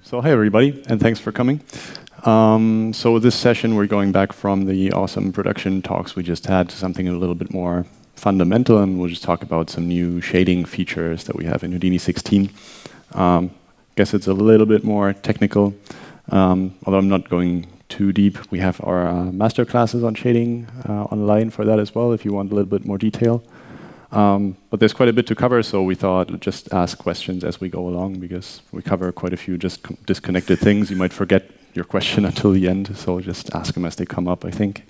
So hi everybody, and thanks for coming. So this session we're going back from the awesome production talks we just had to something a little bit more fundamental, and we'll just talk about some new shading features that we have in Houdini 16. Guess it's a little bit more technical, although I'm not going too deep. We have our master classes on shading online for that as well, if you want a little bit more detail. But there's quite a bit to cover, so we thought just ask questions as we go along, because we cover quite a few just disconnected things. You might forget your question until the end, so just ask them as they come up, I think.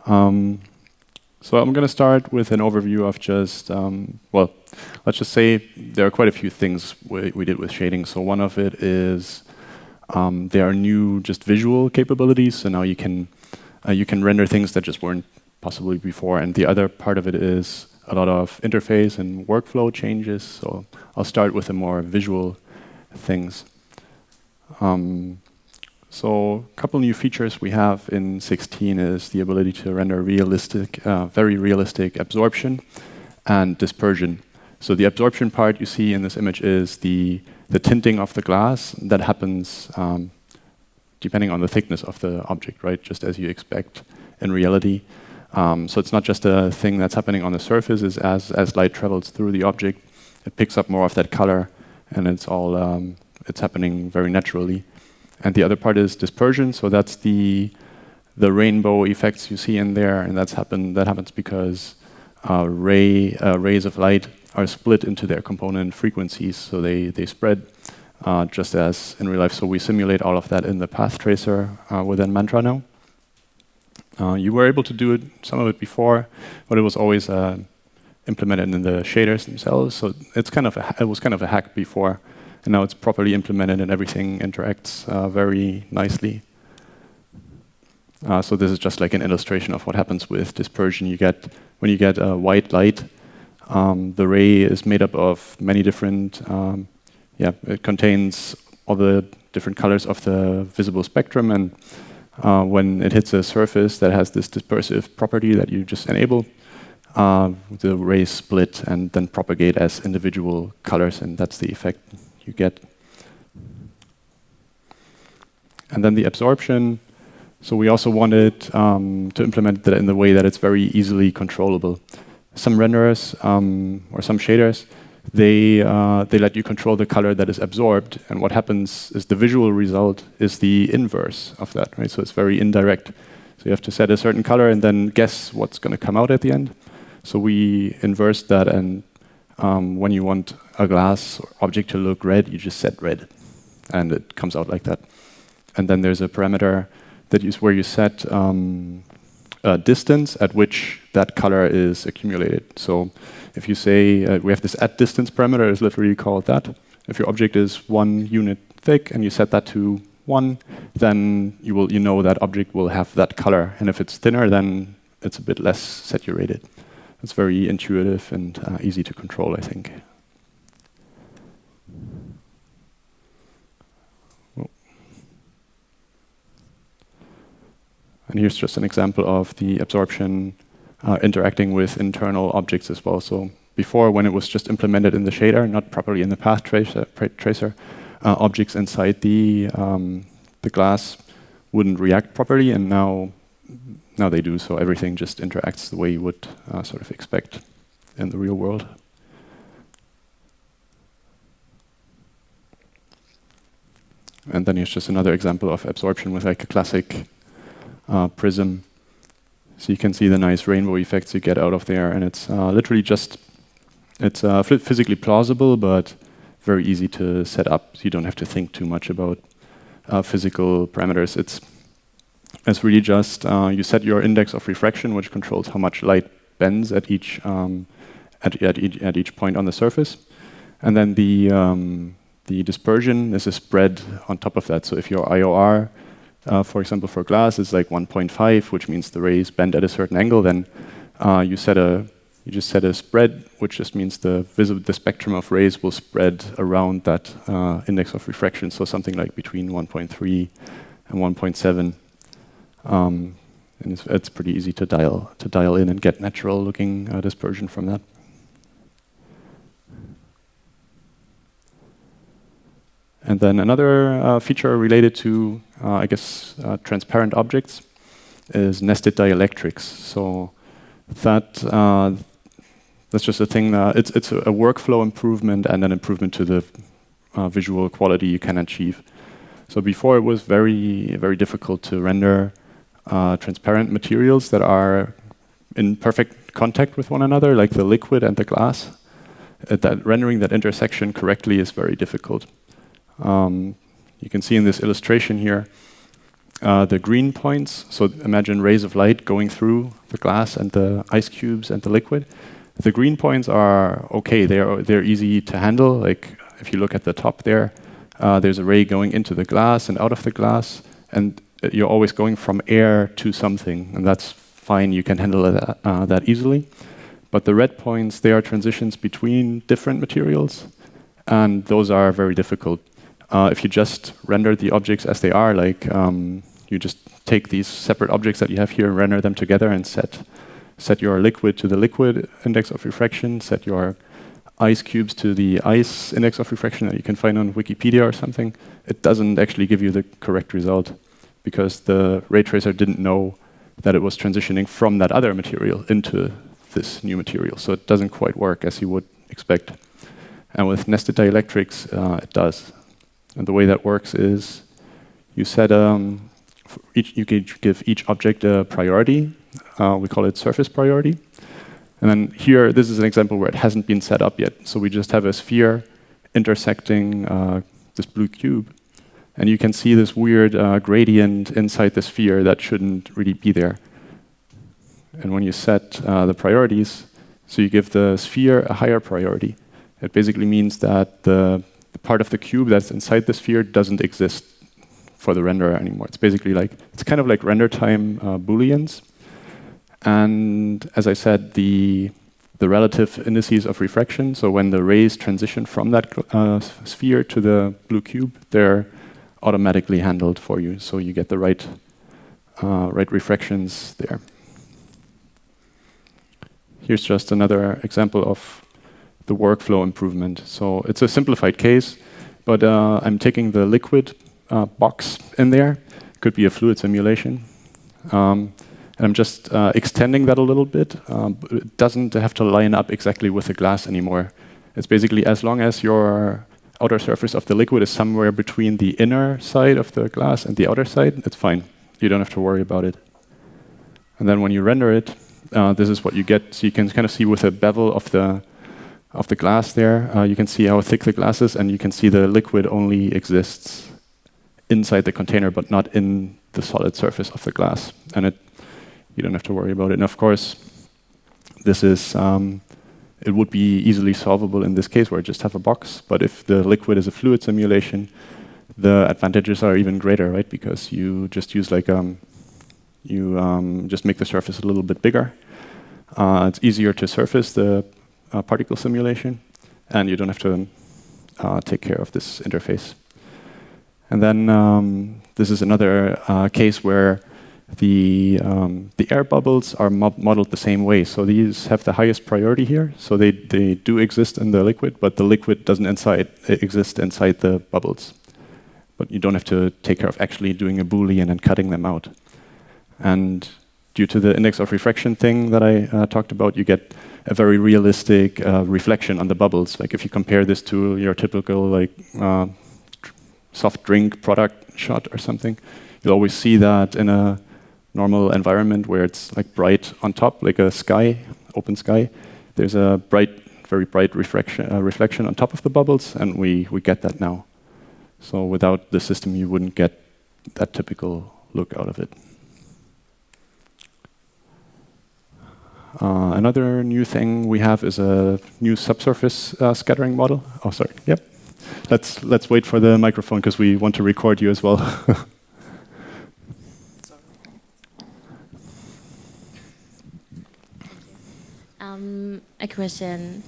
So I'm going to start with an overview of just, well, let's just say there are quite a few things we did with shading. So one of it is there are new just visual capabilities, so now you can render things that just weren't possibly before, and the other part of it is a lot of interface and workflow changes. So I'll start with the more visual things. So a couple new features we have in 16 is the ability to render realistic, very realistic absorption and dispersion. So the absorption part you see in this image is the tinting of the glass that happens depending on the thickness of the object, right? Just as you expect in reality. So it's not just a thing that's happening on the surface. Is as light travels through the object, it picks up more of that color, and it's all it's happening very naturally. And the other part is dispersion. So that's the rainbow effects you see in there, and that happens because rays of light are split into their component frequencies, so they spread just as in real life. So we simulate all of that in the path tracer within Mantra now. You were able to do some of it before, but it was always implemented in the shaders themselves. So it was kind of a hack before, and now it's properly implemented and everything interacts very nicely. So this is just like an illustration of what happens with dispersion. When you get white light, the ray is made up of many different. It contains all the different colors of the visible spectrum, and when it hits a surface that has this dispersive property that you just enable, the rays split and then propagate as individual colors, and that's the effect you get. And then the absorption. So we also wanted to implement that in the way that it's very easily controllable. Some renderers or some shaders, they let you control the color that is absorbed, and what happens is the visual result is the inverse of that, right? So it's very indirect. So you have to set a certain color and then guess what's going to come out at the end. So we inversed that, and when you want a glass object to look red, you just set red, and it comes out like that. And then there's a parameter where you set a distance at which that color is accumulated. So if you say we have this at distance parameter, is literally called that. If your object is 1 unit thick and you set that to 1, then you know that object will have that color. And if it's thinner, then it's a bit less saturated. It's very intuitive and easy to control, I think. And here's just an example of the absorption interacting with internal objects as well. So before, when it was just implemented in the shader, not properly in the path tracer, objects inside the glass wouldn't react properly, and now they do. So everything just interacts the way you would sort of expect in the real world. And then here's just another example of absorption with like a classic prism. So you can see the nice rainbow effects you get out of there, and it's literally just, it's physically plausible, but very easy to set up. So you don't have to think too much about physical parameters. It's really just, you set your index of refraction, which controls how much light bends at each point on the surface. And then the dispersion is a spread on top of that. So if your IOR, for example, for glass is like 1.5, which means the rays bend at a certain angle, then you just set a spread, which just means the spectrum of rays will spread around that index of refraction. So something like between 1.3 and 1.7. And it's pretty easy to dial in and get natural looking dispersion from that. And then another feature related to, I guess, transparent objects is nested dielectrics. So that's just a thing. It's a workflow improvement and an improvement to the visual quality you can achieve. So before it was very, very difficult to render transparent materials that are in perfect contact with one another, like the liquid and the glass. That rendering that intersection correctly is very difficult. You can see in this illustration here the green points. So imagine rays of light going through the glass and the ice cubes and the liquid. The green points are okay. They're easy to handle. Like if you look at the top there, there's a ray going into the glass and out of the glass, and you're always going from air to something, and that's fine. You can handle that easily. But the red points, they are transitions between different materials, and those are very difficult. If you just render the objects as they are, like you just take these separate objects that you have here and render them together and set your liquid to the liquid index of refraction, set your ice cubes to the ice index of refraction that you can find on Wikipedia or something, it doesn't actually give you the correct result because the ray tracer didn't know that it was transitioning from that other material into this new material. So it doesn't quite work as you would expect. And with nested dielectrics, it does. And the way that works is you set you can give each object a priority. We call it surface priority. And then here, this is an example where it hasn't been set up yet. So we just have a sphere intersecting this blue cube. And you can see this weird gradient inside the sphere that shouldn't really be there. And when you set the priorities, so you give the sphere a higher priority, it basically means that the part of the cube that's inside the sphere doesn't exist for the renderer anymore. It's basically like, it's kind of like render time booleans. And as I said, the relative indices of refraction, so when the rays transition from that sphere to the blue cube, they're automatically handled for you, so you get the right refractions there. Here's just another example of the workflow improvement. So it's a simplified case, but I'm taking the liquid box in there. Could be a fluid simulation. And I'm just extending that a little bit. It doesn't have to line up exactly with the glass anymore. It's basically as long as your outer surface of the liquid is somewhere between the inner side of the glass and the outer side, it's fine. You don't have to worry about it. And then when you render it, this is what you get. So you can kind of see with the bevel of the glass there, you can see how thick the glass is, and you can see the liquid only exists inside the container, but not in the solid surface of the glass. And you don't have to worry about it. And of course, this is it would be easily solvable in this case where I just have a box. But if the liquid is a fluid simulation, the advantages are even greater, right? Because you just use like just make the surface a little bit bigger. It's easier to surface the particle simulation, and you don't have to take care of this interface. And then this is another case where the air bubbles are modeled the same way. So these have the highest priority here. So they do exist in the liquid, but the liquid doesn't exist inside the bubbles. But you don't have to take care of actually doing a Boolean and cutting them out. And due to the index of refraction thing that I talked about, you get a very realistic reflection on the bubbles. Like if you compare this to your typical like soft drink product shot or something, you'll always see that in a normal environment where it's like bright on top, like a sky, open sky. There's a very bright reflection on top of the bubbles, and we get that now. So without the system, you wouldn't get that typical look out of it. Another new thing we have is a new subsurface scattering model. Oh, sorry. Yep. Let's wait for the microphone because we want to record you as well. A question.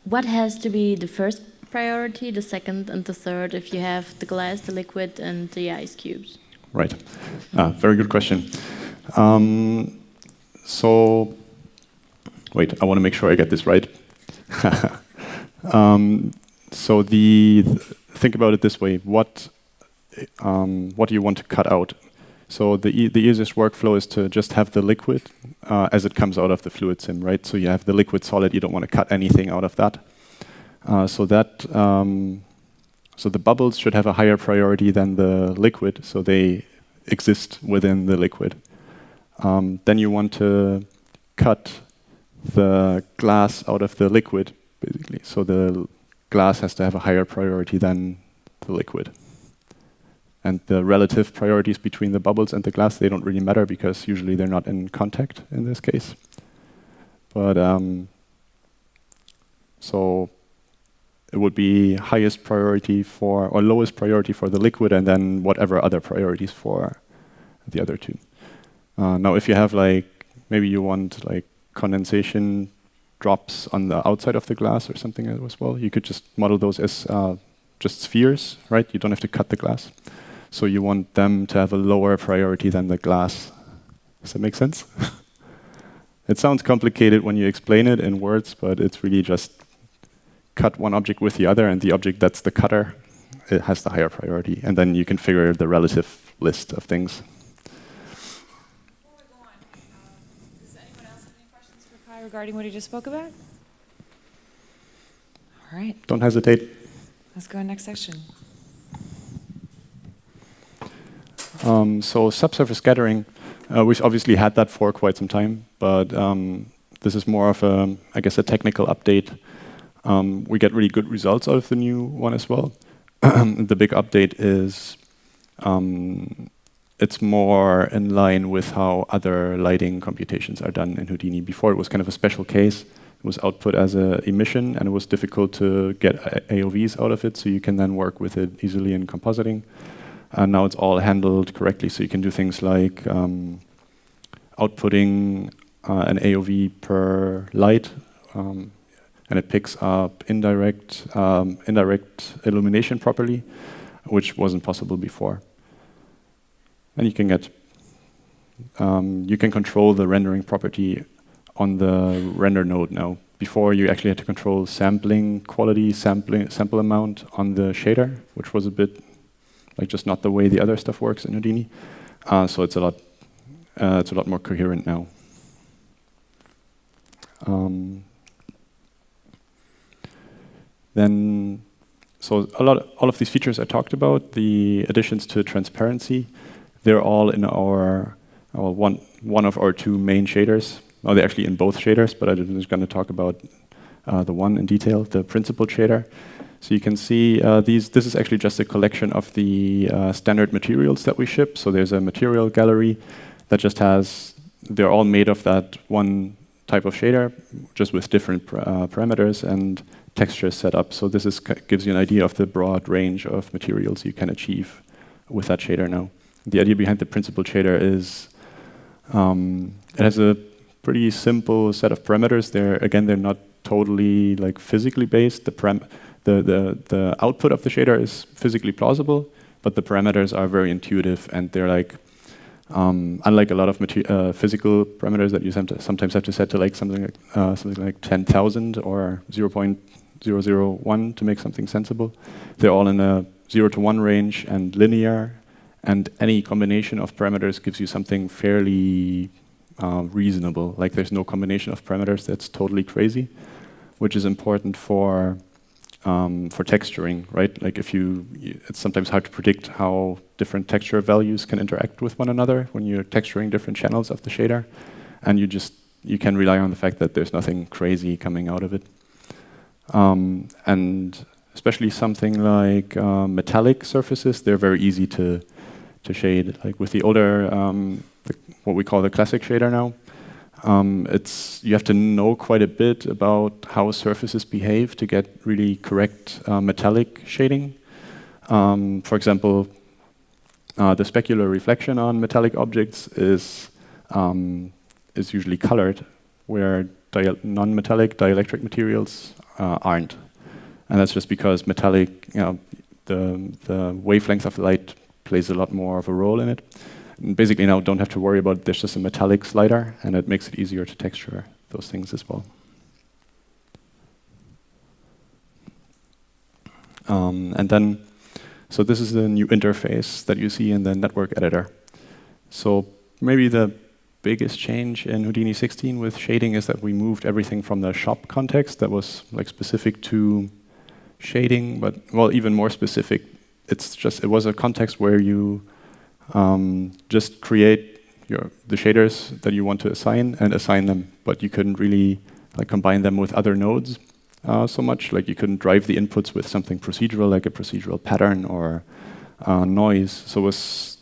What has to be the first priority, the second and the third if you have the glass, the liquid, and the ice cubes? Right. Very good question. So, wait, I want to make sure I get this right. So think about it this way: what do you want to cut out? So the easiest workflow is to just have the liquid as it comes out of the fluid sim, right? So you have the liquid solid. You don't want to cut anything out of that. So the bubbles should have a higher priority than the liquid, so they exist within the liquid. Then you want to cut the glass out of the liquid, basically. So the glass has to have a higher priority than the liquid. And the relative priorities between the bubbles and the glass, they don't really matter because usually they're not in contact in this case. But so it would be highest priority for, or lowest priority for the liquid, and then whatever other priorities for the other two. Now, if you have maybe you want condensation drops on the outside of the glass or something as well, you could just model those as just spheres, right? You don't have to cut the glass. So you want them to have a lower priority than the glass. Does that make sense? It sounds complicated when you explain it in words, but it's really just cut one object with the other, and the object that's the cutter, it has the higher priority. And then you can figure the relative list of things. Before we go on, does anyone else have any questions for Kai regarding what he just spoke about? All right. Don't hesitate. Let's go next section. So subsurface scattering, we've obviously had that for quite some time, but this is more of I guess, a technical update. We get really good results out of the new one as well. The big update is it's more in line with how other lighting computations are done in Houdini. Before it was kind of a special case. It was output as an emission, and it was difficult to get AOVs out of it, so you can then work with it easily in compositing. And now it's all handled correctly, so you can do things like outputting an AOV per light, and it picks up indirect illumination properly, which wasn't possible before. And you can control the rendering property on the render node now. Before, you actually had to control sampling quality, sample amount on the shader, which was a bit just not the way the other stuff works in Houdini. So it's a lot more coherent now. So all of these features I talked about, the additions to transparency, they're all in our one of our two main shaders. Well, they're actually in both shaders, but I'm just going to talk about the one in detail, the principal shader. So you can see this is actually just a collection of the standard materials that we ship. So there's a material gallery that just they're all made of that one type of shader, just with different parameters and textures set up. So this gives you an idea of the broad range of materials you can achieve with that shader now. The idea behind the principal shader is it has a pretty simple set of parameters. They're not totally physically based. The output of the shader is physically plausible, but the parameters are very intuitive, and they're unlike a lot of physical parameters that you sometimes have to set to something like 10,000 or 0.001 to make something sensible. They're all in a 0 to 1 range and linear, and any combination of parameters gives you something fairly reasonable. There's no combination of parameters that's totally crazy, which is important for texturing, right? It's sometimes hard to predict how different texture values can interact with one another when you're texturing different channels of the shader, and you can rely on the fact that there's nothing crazy coming out of it. And especially something like metallic surfaces, they're very easy to shade. With the older, what we call the classic shader now, you have to know quite a bit about how surfaces behave to get really correct metallic shading. For example, the specular reflection on metallic objects is usually colored, where non-metallic dielectric materials aren't. And that's just because metallic, the wavelength of light plays a lot more of a role in it. And basically now don't have to worry about it. There's just a metallic slider, and it makes it easier to texture those things as well. And then, so this is the new interface that you see in the network editor. So maybe the biggest change in Houdini 16 with shading is that we moved everything from the shop context that was like specific to shading, but well, even more specific. It was a context where you just create the shaders that you want to assign and assign them, but you couldn't really like combine them with other nodes so much. Like you couldn't drive the inputs with something procedural, like a procedural pattern or noise. So it was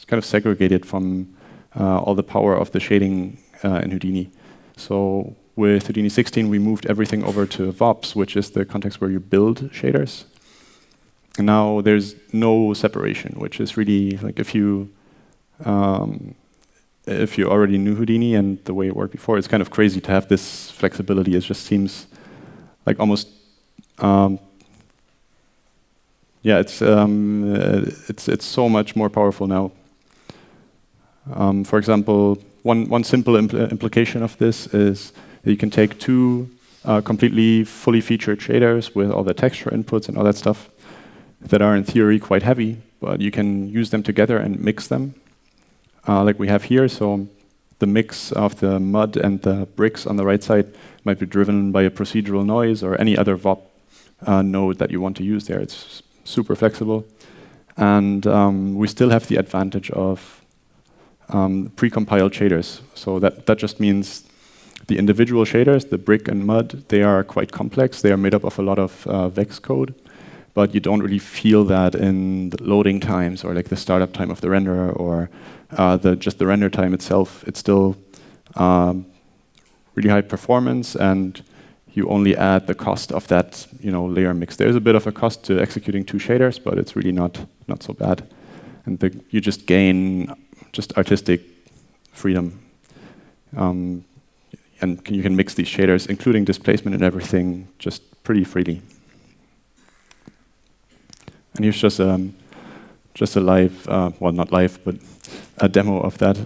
kind of segregated from all the power of the shading in Houdini. So with Houdini 16, we moved everything over to VOPs, which is the context where you build shaders. And now there's no separation, which is really like if you already knew Houdini and the way it worked before, it's kind of crazy to have this flexibility. It just seems like almost, it's so much more powerful now. For example, one simple implication of this is that you can take two completely fully featured shaders with all the texture inputs and all that stuff that are in theory quite heavy, but you can use them together and mix them like we have here. So the mix of the mud and the bricks on the right side might be driven by a procedural noise or any other VOP node that you want to use there. It's super flexible. And we still have the advantage of precompiled shaders. So that just means the individual shaders, the brick and mud, they are quite complex. They are made up of a lot of VEX code, but you don't really feel that in the loading times or like the startup time of the renderer or just the render time itself. It's still really high performance, and you only add the cost of that layer mix. There's a bit of a cost to executing two shaders, but it's really not so bad. And you just gain just artistic freedom. And you can mix these shaders, including displacement and everything, just pretty freely. And here's just a live, well, not live, but a demo of that,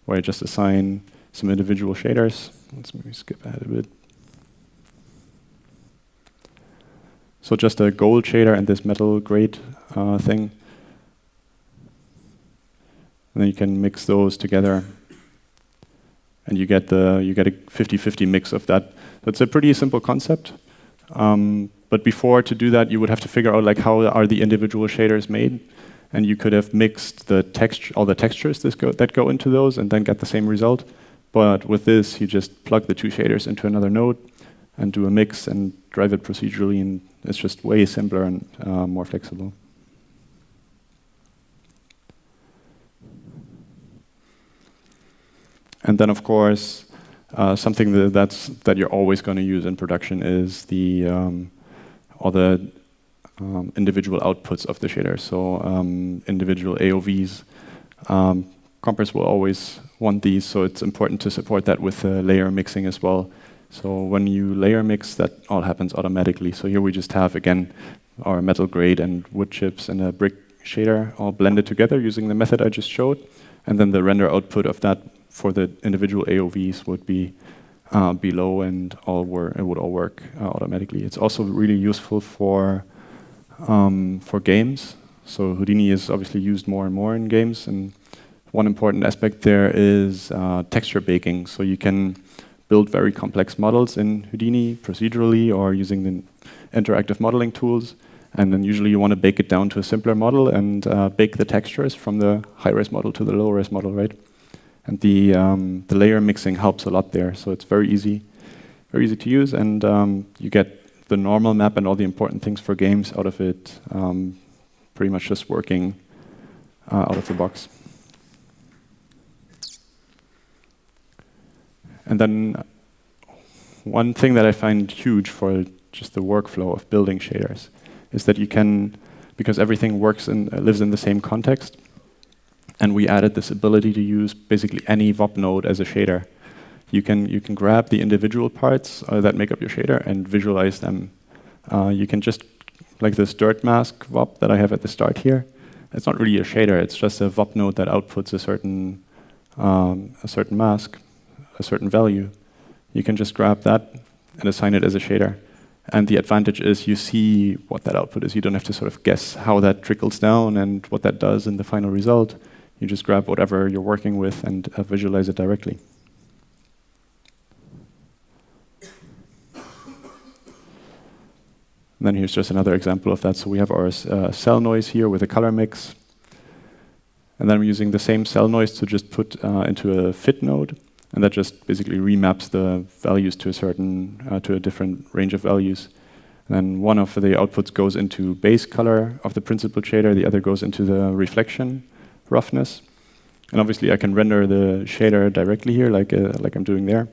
where I just assign some individual shaders. Let's maybe skip ahead a bit. So just a gold shader and this metal grade thing. And then you can mix those together, and you get a 50-50 mix of that. That's a pretty simple concept. But before to do that, you would have to figure out like how are the individual shaders made, and you could have mixed all the textures that go into those, and then get the same result. But with this, you just plug the two shaders into another node, and do a mix and drive it procedurally, and it's just way simpler and more flexible. And then, of course, something that you're always going to use in production is all the individual outputs of the shader. So individual AOVs. Compers will always want these, so it's important to support that with layer mixing as well. So when you layer mix, that all happens automatically. So here we just have, again, our metal grade and wood chips and a brick shader all blended together using the method I just showed. And then the render output of that for the individual AOVs would be below, and it would all work automatically. It's also really useful for games. So Houdini is obviously used more and more in games, and one important aspect there is texture baking. So you can build very complex models in Houdini procedurally or using the interactive modeling tools, and then usually you want to bake it down to a simpler model and bake the textures from the high-res model to the low-res model, right? And the layer mixing helps a lot there, so it's very easy to use, and you get the normal map and all the important things for games out of it, pretty much just working out of the box. And then one thing that I find huge for just the workflow of building shaders is that you can, because everything works and lives in the same context, and we added this ability to use basically any VOP node as a shader. You can grab the individual parts that make up your shader and visualize them. You can just, like this dirt mask VOP that I have at the start here, it's not really a shader, it's just a VOP node that outputs a certain mask, a certain value. You can just grab that and assign it as a shader. And the advantage is you see what that output is. You don't have to sort of guess how that trickles down and what that does in the final result. You just grab whatever you're working with and visualize it directly. And then here's just another example of that. So we have our cell noise here with a color mix. And then I'm using the same cell noise to just put into a fit node. And that just basically remaps the values to a certain, to a different range of values. And then one of the outputs goes into base color of the principal shader. The other goes into the reflection roughness. And obviously I can render the shader directly here, like I'm doing there.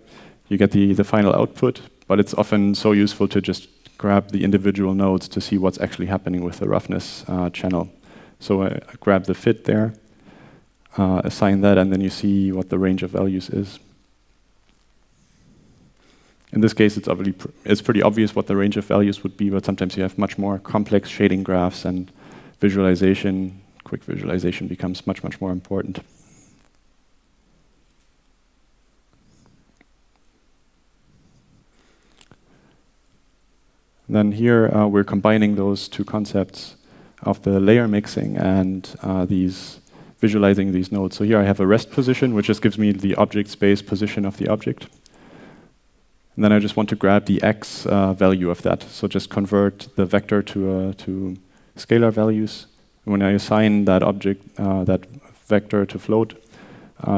You get the final output, but it's often so useful to just grab the individual nodes to see what's actually happening with the roughness channel. So I grab the fit there, assign that, and then you see what the range of values is. In this case, it's pretty obvious what the range of values would be, but sometimes you have much more complex shading graphs and visualization. Quick visualization becomes much, much more important. Then here we're combining those two concepts of the layer mixing and visualizing these nodes. So here I have a rest position, which just gives me the object space position of the object. And then I just want to grab the x value of that. So just convert the vector to scalar values. And when I assign that object, that vector to float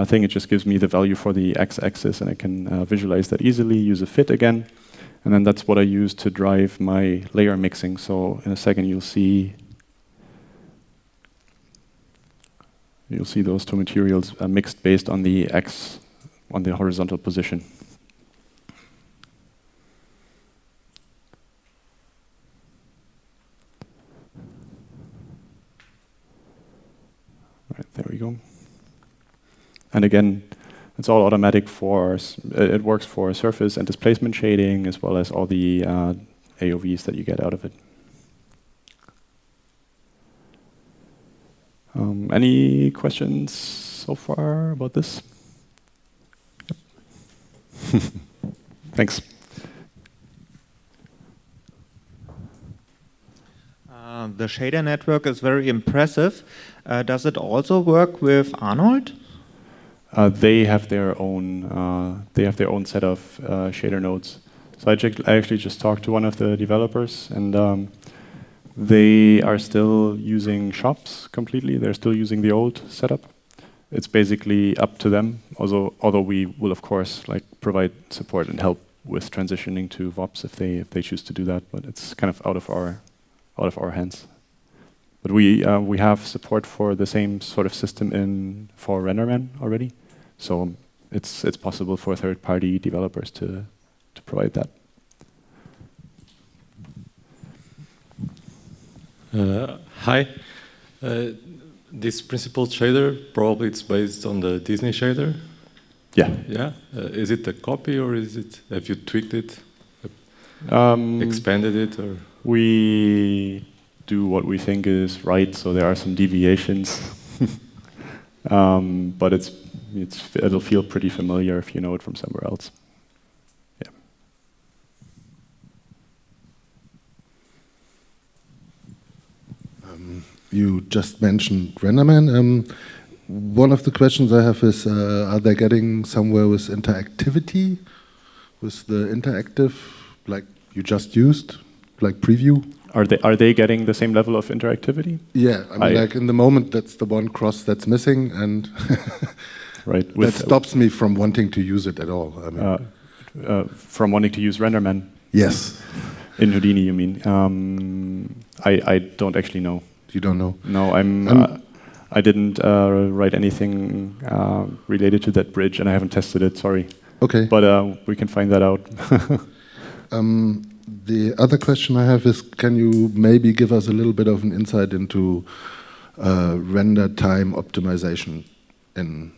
thing, it just gives me the value for the x-axis, and I can visualize that easily, use a fit again. And then that's what I use to drive my layer mixing. So in a second you'll see those two materials mixed based on the x, on the horizontal position. Right, there we go. And again, it's all automatic it works for surface and displacement shading, as well as all the AOVs that you get out of it. Any questions so far about this? Yep. Thanks. The shader network is very impressive. Does it also work with Arnold? They have their own set of shader nodes. So I actually just talked to one of the developers, and they are still using shops completely. They're still using the old setup. It's basically up to them. Although we will of course provide support and help with transitioning to VOPs if they choose to do that. But it's kind of out of our hands. But we have support for the same sort of system for RenderMan already. So it's possible for third-party developers to provide that. Hi. This principal shader, probably it's based on the Disney shader? Yeah. Yeah? Is it a copy, or have you tweaked it, expanded it? Or? We do what we think is right, so there are some deviations. But it'll feel pretty familiar if you know it from somewhere else. Yeah. You just mentioned RenderMan. One of the questions I have is, are they getting somewhere with interactivity, with the interactive, like you just used, like preview? Are they getting the same level of interactivity? Yeah, I mean, like in the moment, that's the one cross that's missing, and right. That stops me from wanting to use it at all. I mean, from wanting to use RenderMan? Yes. In Houdini, you mean? I don't actually know. You don't know? No, I didn't write anything related to that bridge, and I haven't tested it. Sorry. Okay. But we can find that out. The other question I have is, can you maybe give us a little bit of an insight into render time optimization in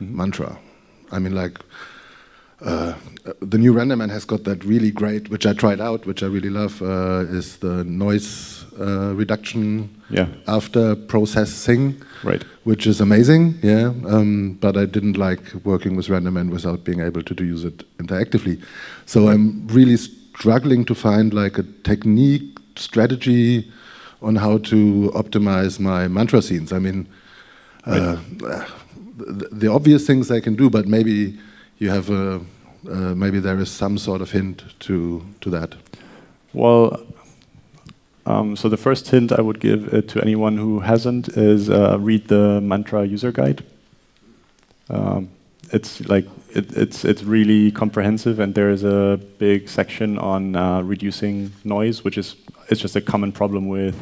Mantra? I mean, like, the new RenderMan has got that really great, which I tried out, which I really love, is the noise reduction after processing, which is amazing, yeah. But I didn't like working with RenderMan without being able to use it interactively. So I'm really struggling to find like a technique, strategy on how to optimize my mantra scenes. I mean, the obvious things I can do, but maybe you have maybe there is some sort of hint to that. Well, so the first hint I would give to anyone who hasn't is read the mantra user guide. It's like it's really comprehensive, and there is a big section on reducing noise, which is it's just a common problem with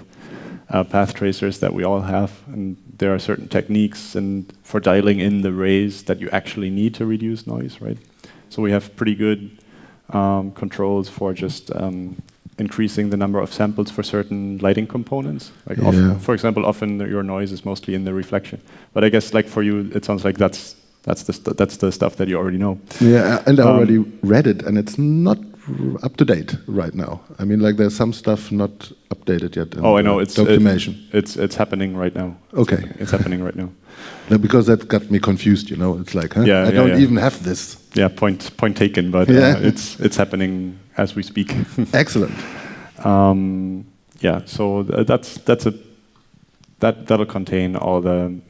path tracers that we all have, and there are certain techniques and for dialing in the rays that you actually need to reduce noise, right? So we have pretty good controls for just increasing the number of samples for certain lighting components. Like for example, often your noise is mostly in the reflection. But I guess like for you, it sounds like that's the stuff that you already know. Yeah, and I already read it, and it's not up to date right now. I mean, like there's some stuff not updated yet. Oh, I know. It's documentation. It's happening right now. Okay, it's happening right now. No, because that got me confused. You know, it's like, huh? Yeah, I don't even have this. Yeah, point taken. But it's happening as we speak. Excellent. Yeah, so that'll contain all the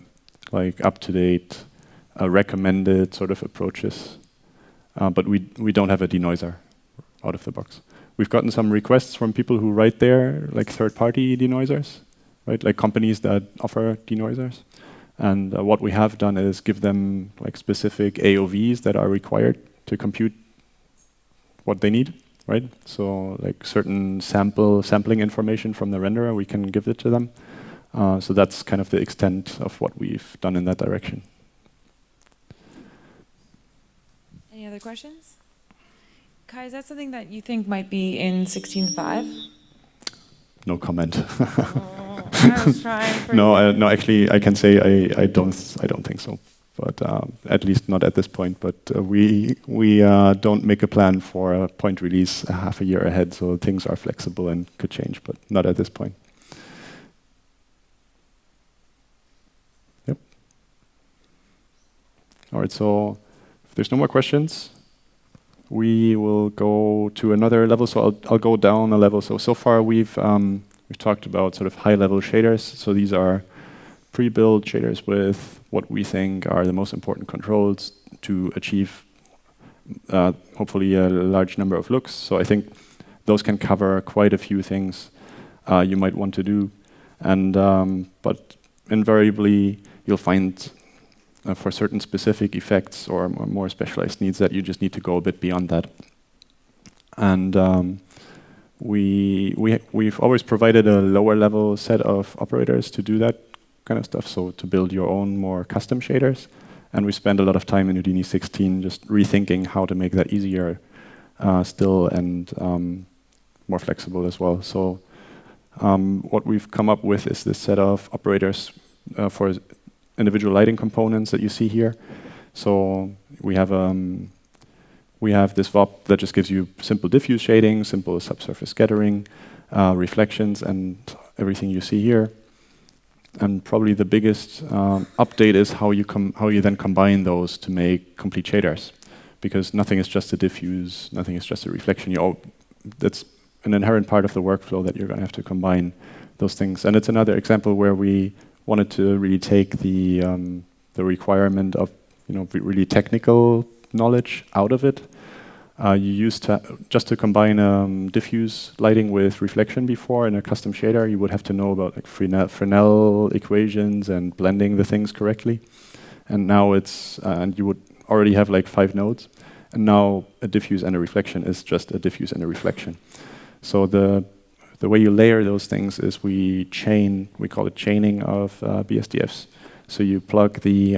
like up to date. Recommended sort of approaches, but we don't have a denoiser out of the box. We've gotten some requests from people who write there, like third-party denoisers, right? Like companies that offer denoisers. And what we have done is give them like specific AOVs that are required to compute what they need, right? So like certain sampling information from the renderer, we can give it to them. So that's kind of the extent of what we've done in that direction. Any other questions? Kai, is that something that you think might be in 16.5? No comment. I was trying for no, actually, I can say I don't think so. But at least not at this point. But we don't make a plan for a point release a half a year ahead, so things are flexible and could change, but not at this point. Yep. All right, so if there's no more questions, we will go to another level. So I'll go down a level. So far we've talked about sort of high-level shaders. So these are pre-built shaders with what we think are the most important controls to achieve hopefully a large number of looks. So I think those can cover quite a few things you might want to do, and but invariably you'll find for certain specific effects or more specialized needs that you just need to go a bit beyond that. And we've always provided a lower level set of operators to do that kind of stuff, so to build your own more custom shaders. And we spend a lot of time in Houdini 16 just rethinking how to make that easier still and more flexible as well. So what we've come up with is this set of operators for individual lighting components that you see here. So we have this VOP that just gives you simple diffuse shading, simple subsurface scattering, reflections, and everything you see here. And probably the biggest update is how you then combine those to make complete shaders, because nothing is just a diffuse, nothing is just a reflection. That's an inherent part of the workflow that you're going to have to combine those things. And it's another example where we wanted to really take the requirement of really technical knowledge out of it. You used to just to combine diffuse lighting with reflection before in a custom shader, you would have to know about like Fresnel equations and blending the things correctly. And now it's and you would already have like 5 nodes. And now a diffuse and a reflection is just a diffuse and a reflection. So the way you layer those things is we call it chaining of BSDFs. So you plug the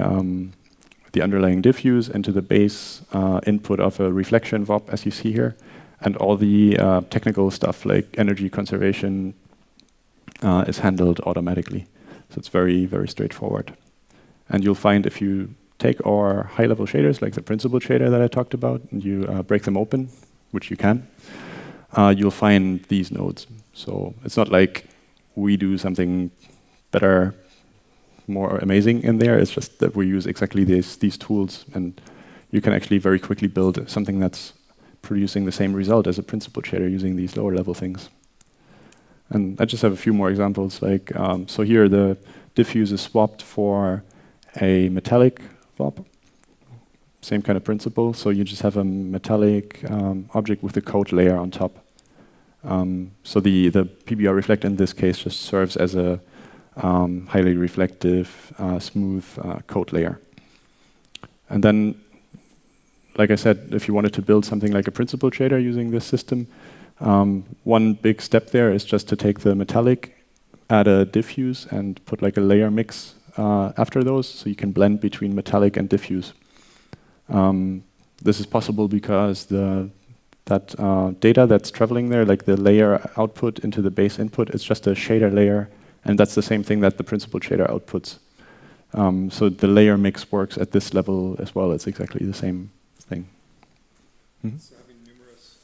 underlying diffuse into the base input of a reflection VOP, as you see here, and all the technical stuff like energy conservation is handled automatically. So it's very, very straightforward. And you'll find if you take our high-level shaders, like the principal shader that I talked about, and you break them open, which you can, you'll find these nodes. So it's not like we do something better, more amazing in there. It's just that we use exactly these tools, and you can actually very quickly build something that's producing the same result as a principled shader using these lower level things. And I just have a few more examples. Like so here the diffuse is swapped for a metallic VOP. Same kind of principle. So you just have a metallic object with the coat layer on top. So the PBR reflect in this case just serves as a highly reflective, smooth coat layer. And then, like I said, if you wanted to build something like a principled shader using this system, one big step there is just to take the metallic, add a diffuse, and put like a layer mix after those, so you can blend between metallic and diffuse. This is possible because that data that's traveling there, like the layer output into the base input, is just a shader layer, and that's the same thing that the principled shader outputs. So the layer mix works at this level as well. It's exactly the same thing. Mm-hmm. So having numerous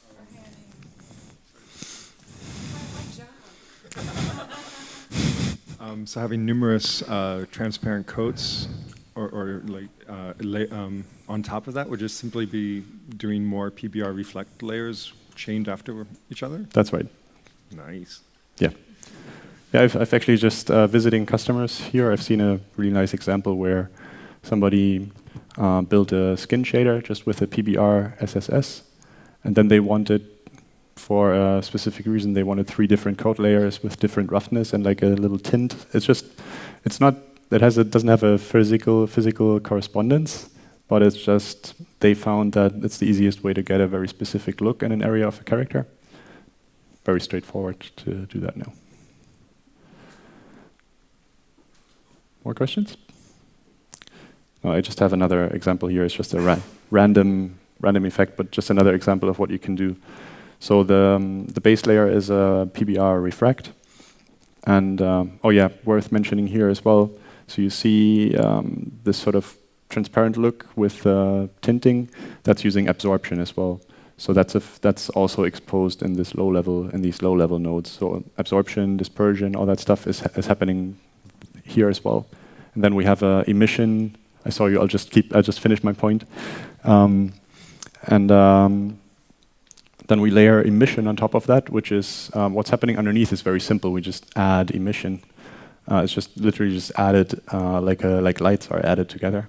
so having numerous transparent coats or like on top of that would just simply be doing more PBR reflect layers chained after each other? That's right. Nice. Yeah. Yeah, I've actually just visiting customers here. I've seen a really nice example where somebody built a skin shader just with a PBR SSS, and then they wanted, for a specific reason, they wanted 3 different coat layers with different roughness and like a little tint. It doesn't have a physical correspondence, but it's just they found that it's the easiest way to get a very specific look in an area of a character. Very straightforward to do that now. More questions? No, I just have another example here. It's just a random effect, but just another example of what you can do. So the base layer is a PBR refract, and worth mentioning here as well. So you see this sort of transparent look with tinting. That's using absorption as well. So that's also exposed in these low level nodes. So absorption, dispersion, all that stuff is happening here as well. And then we have emission. I saw you. I'll just finish my point. Then we layer emission on top of that, which is what's happening underneath is very simple. We just add emission. It's just literally just added like lights are added together.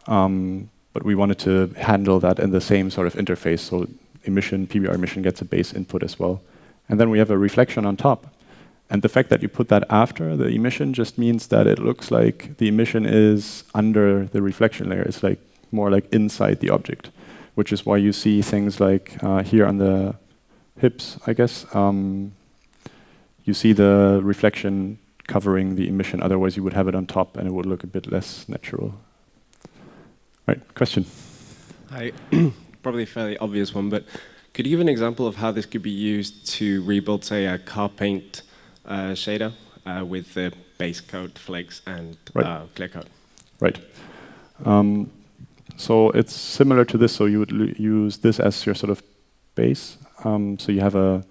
But we wanted to handle that in the same sort of interface. So PBR emission gets a base input as well. And then we have a reflection on top. And the fact that you put that after the emission just means that it looks like the emission is under the reflection layer. It's like more like inside the object, which is why you see things like here on the hips, I guess. You see the reflection covering the emission. Otherwise, you would have it on top, and it would look a bit less natural. Right, question? Hi, probably a fairly obvious one, but could you give an example of how this could be used to rebuild, say, a car paint shader with the base coat, flakes, and clear coat? Right. So it's similar to this. So you would use this as your sort of base. So you have a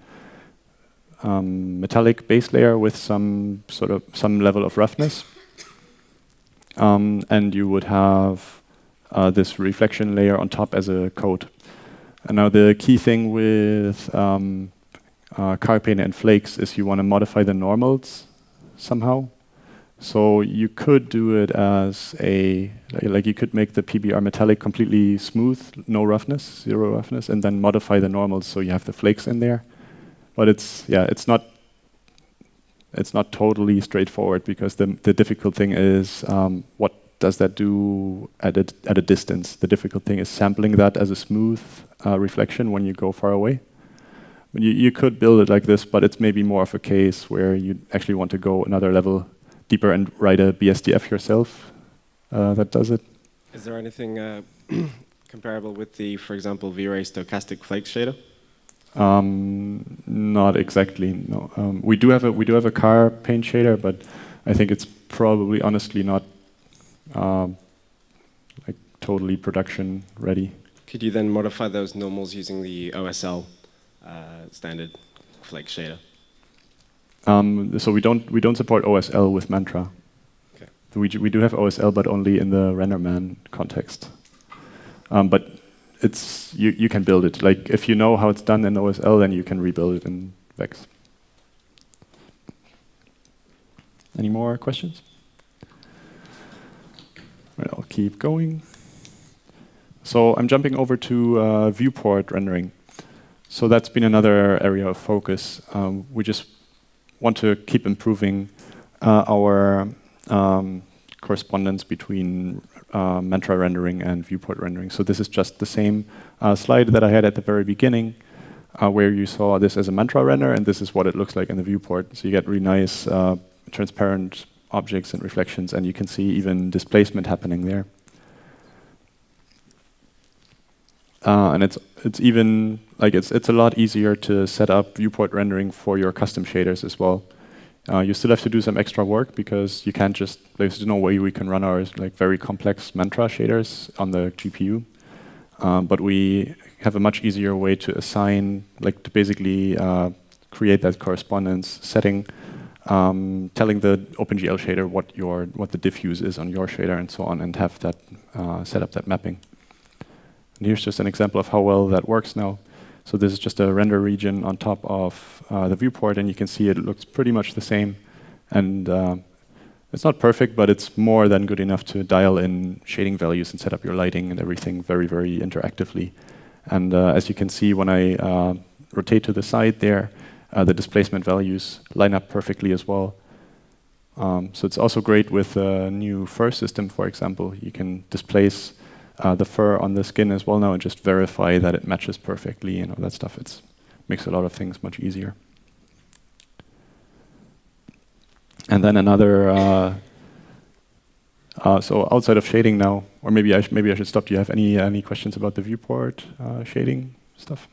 metallic base layer with some level of roughness, and you would have this reflection layer on top as a coat. And now the key thing with car paint and flakes is you want to modify the normals somehow. So you could do it as you could make the PBR metallic completely smooth, no roughness, 0 roughness, and then modify the normals so you have the flakes in there. But it's not totally straightforward, because the difficult thing is what does that do at a distance? The difficult thing is sampling that as a smooth reflection when you go far away. You could build it like this, but it's maybe more of a case where you actually want to go another level deeper and write a BSDF yourself that does it. Is there anything comparable with the, for example, V-Ray stochastic flake shader? Not exactly. No. We do have a car paint shader, but I think it's probably honestly not like totally production ready. Could you then modify those normals using the OSL standard flake shader? So we don't support OSL with Mantra. Okay. We do have OSL, but only in the RenderMan context. But you can build it. Like if you know how it's done in OSL, then you can rebuild it in Vex. Any more questions? Right, I'll keep going. So I'm jumping over to viewport rendering. So that's been another area of focus. We just want to keep improving our correspondence between Mantra rendering and viewport rendering. So this is just the same slide that I had at the very beginning, where you saw this as a Mantra render, and this is what it looks like in the viewport. So you get really nice transparent objects and reflections, and you can see even displacement happening there. And it's even like it's a lot easier to set up viewport rendering for your custom shaders as well. You still have to do some extra work because you can't just, there's no way we can run our like very complex Mantra shaders on the GPU. But we have a much easier way to assign, like to basically create that correspondence setting, telling the OpenGL shader what the diffuse is on your shader and so on, and have that set up that mapping. And here's just an example of how well that works now. So this is just a render region on top of the viewport, and you can see it looks pretty much the same. And it's not perfect, but it's more than good enough to dial in shading values and set up your lighting and everything very, very interactively. And as you can see, when I rotate to the side there, the displacement values line up perfectly as well. So it's also great with a new fur system, for example. You can displace the fur on the skin as well now and just verify that it matches perfectly and all that stuff. It makes a lot of things much easier. And then another, so outside of shading now, or maybe I should stop. Do you have any questions about the viewport shading stuff?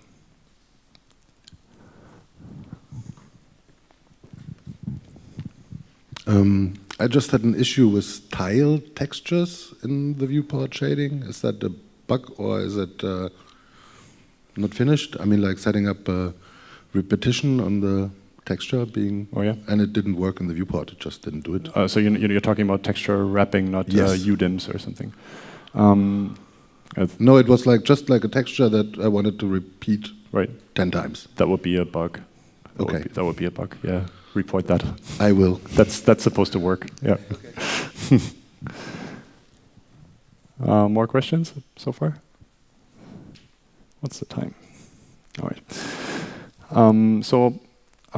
I just had an issue with tile textures in the viewport shading. Is that a bug or is it not finished? I mean, like setting up a repetition on the texture being, and it didn't work in the viewport. It just didn't do it. So you're talking about texture wrapping, not UDIMs or something. No, it was like just like a texture that I wanted to repeat 10 times. That would be a bug. That would be a bug. Yeah. Report that. I will. That's supposed to work. Yeah. Okay. More questions so far? What's the time? All right. So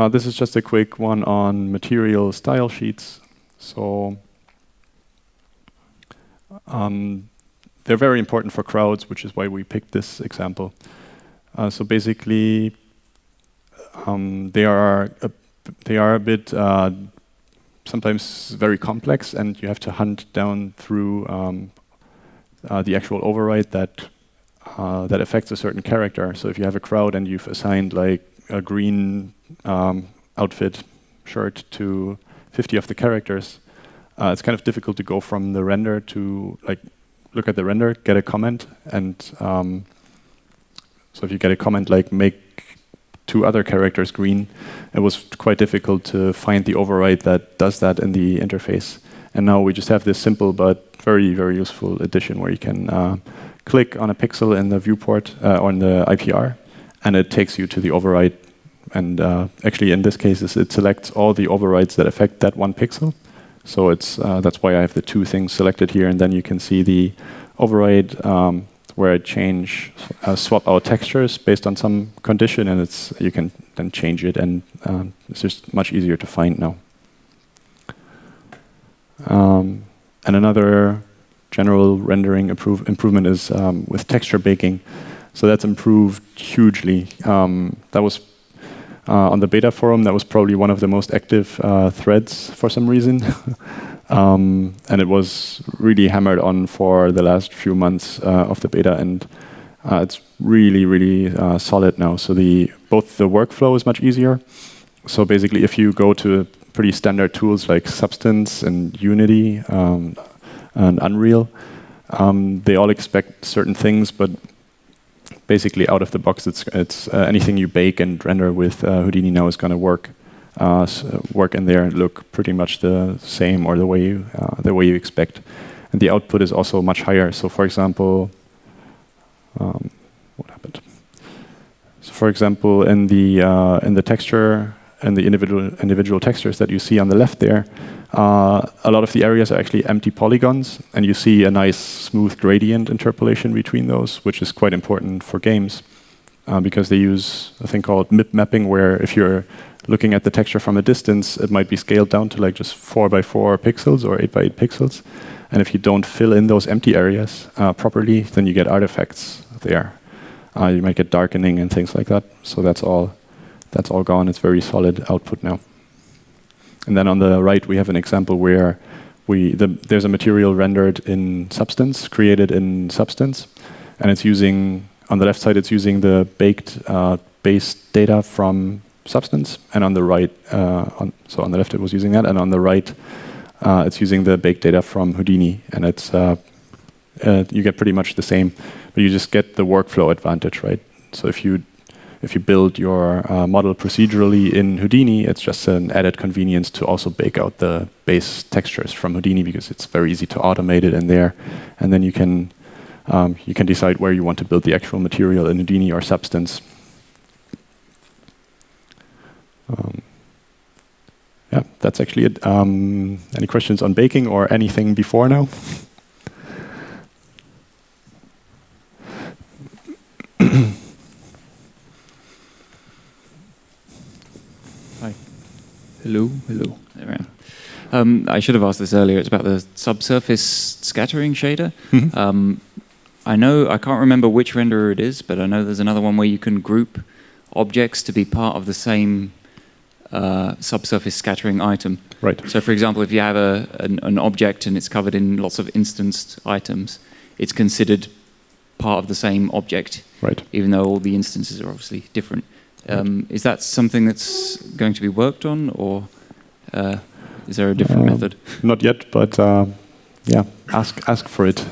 this is just a quick one on material style sheets. So they're very important for crowds, which is why we picked this example. So basically, they are a bit sometimes very complex, and you have to hunt down through the actual override that affects a certain character. So if you have a crowd and you've assigned like a green outfit shirt to 50 of the characters, it's kind of difficult to go from the render to like look at the render, get a comment, and so if you get a comment like make 2 other characters green, it was quite difficult to find the override that does that in the interface. And now we just have this simple but very, very useful addition where you can click on a pixel in the viewport or in the IPR, and it takes you to the override. And actually, in this case, it selects all the overrides that affect that one pixel. So that's why I have the 2 things selected here, and then you can see the override where I swap out textures based on some condition, and you can then change it, and it's just much easier to find now. And another general rendering improvement is with texture baking. So that's improved hugely. That was on the beta forum. That was probably one of the most active threads for some reason. And it was really hammered on for the last few months of the beta, and it's really, really solid now. So both the workflow is much easier. So basically, if you go to pretty standard tools like Substance and Unity and Unreal, they all expect certain things, but basically out of the box, it's anything you bake and render with Houdini now is going to work in there and look pretty much the same or the way you expect. And the output is also much higher. So for example, So for example, in the texture and the individual textures that you see on the left there, a lot of the areas are actually empty polygons, and you see a nice smooth gradient interpolation between those, which is quite important for games because they use a thing called MIP mapping, where if you're looking at the texture from a distance, it might be scaled down to like just 4x4 pixels or 8x8 pixels. And if you don't fill in those empty areas properly, then you get artifacts there. You might get darkening and things like that. So that's all gone. It's very solid output now. And then on the right, we have an example where there's a material rendered in Substance, created in Substance, and it's using, on the left side, it's using the baked base data from Substance, and on the right, so on the left it was using that, and on the right, it's using the baked data from Houdini, and it's you get pretty much the same, but you just get the workflow advantage, right? So if you build your model procedurally in Houdini, it's just an added convenience to also bake out the base textures from Houdini, because it's very easy to automate it in there, and then you can decide where you want to build the actual material in Houdini or Substance. Yeah, that's actually it. Any questions on baking or anything before now? Hi. Hello. There I am. I should have asked this earlier. It's about the subsurface scattering shader. I can't remember which renderer it is, but I know there's another one where you can group objects to be part of the same subsurface scattering item. Right. So for example, if you have an object and it's covered in lots of instanced items, it's considered part of the same object, right, even though all the instances are obviously different. Is that something that's going to be worked on, or is there a different method? Not yet, but yeah, ask for it.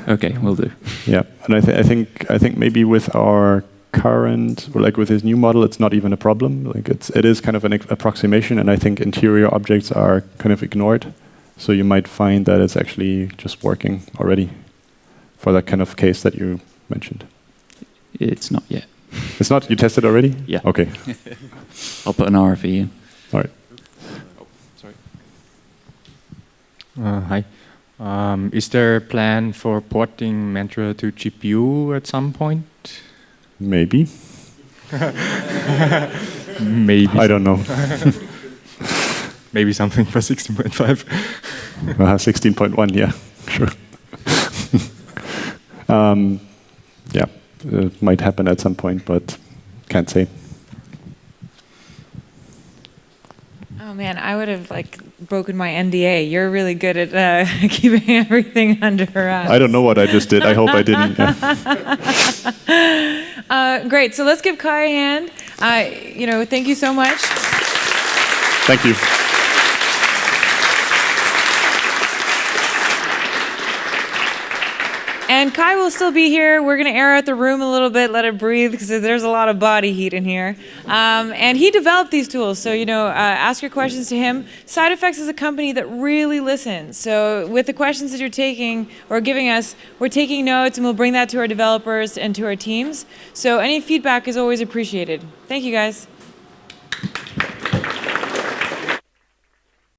Okay, will do. Yeah, and I think maybe with our current, or like with his new model, it's not even a problem. Like it is kind of an approximation, and I think interior objects are kind of ignored. So you might find that it's actually just working already for that kind of case that you mentioned. It's not yet. It's not? You tested already? Yeah. Okay. I'll put an RFE in. All right. Oh, sorry. Hi. Is there a plan for porting Mantra to GPU at some point? Maybe. Maybe. I don't know. Maybe something for 16.5. 16.1, yeah, sure. Yeah, it might happen at some point, but can't say. Oh man, I would have broken my NDA. You're really good at keeping everything under wraps. I don't know what I just did. I hope I didn't. Yeah. Great. So let's give Kai a hand. Thank you so much. Thank you. And Kai will still be here. We're going to air out the room a little bit, let it breathe, because there's a lot of body heat in here. And he developed these tools, so ask your questions to him. Side Effects is a company that really listens. So with the questions that you're taking or giving us, we're taking notes, and we'll bring that to our developers and to our teams. So any feedback is always appreciated. Thank you, guys.